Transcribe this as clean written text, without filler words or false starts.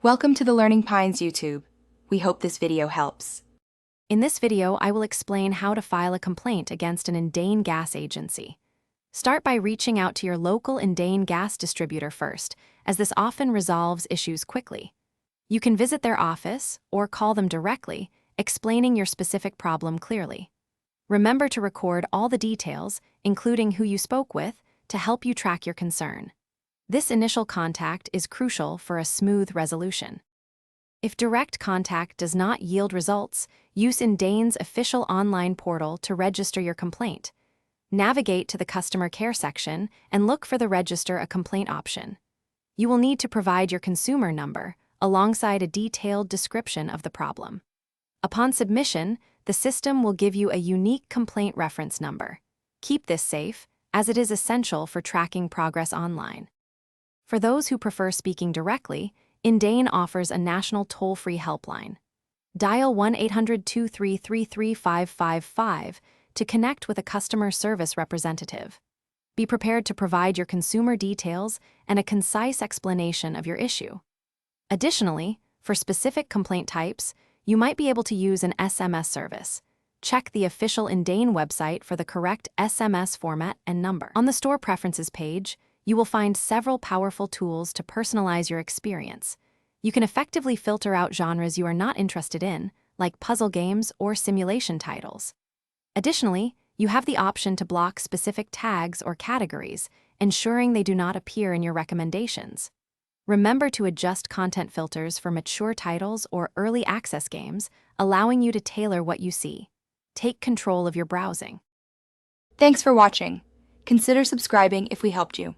Welcome to the Learning Pines YouTube. We hope this video helps. In this video, I will explain how to file a complaint against an Indane gas agency. Start by reaching out to your local Indane gas distributor first, as this often resolves issues quickly. You can visit their office or call them directly, explaining your specific problem clearly. Remember to record all the details, including who you spoke with, to help you track your concern. This initial contact is crucial for a smooth resolution. If direct contact does not yield results, use Indane's official online portal to register your complaint. Navigate to the customer care section and look for the Register a Complaint option. You will need to provide your consumer number alongside a detailed description of the problem. Upon submission, the system will give you a unique complaint reference number. Keep this safe, as it is essential for tracking progress online. For those who prefer speaking directly, Indane offers a national toll-free helpline. Dial 1-800-233-3555 to connect with a customer service representative. Be prepared to provide your consumer details and a concise explanation of your issue. Additionally, for specific complaint types, you might be able to use an SMS service. Check the official Indane website for the correct SMS format and number. On the Store Preferences page, you will find several powerful tools to personalize your experience. You can effectively filter out genres you are not interested in, like puzzle games or simulation titles. Additionally, you have the option to block specific tags or categories, ensuring they do not appear in your recommendations. Remember to adjust content filters for mature titles or early access games, allowing you to tailor what you see. Take control of your browsing. Thanks for watching. Consider subscribing if we helped you.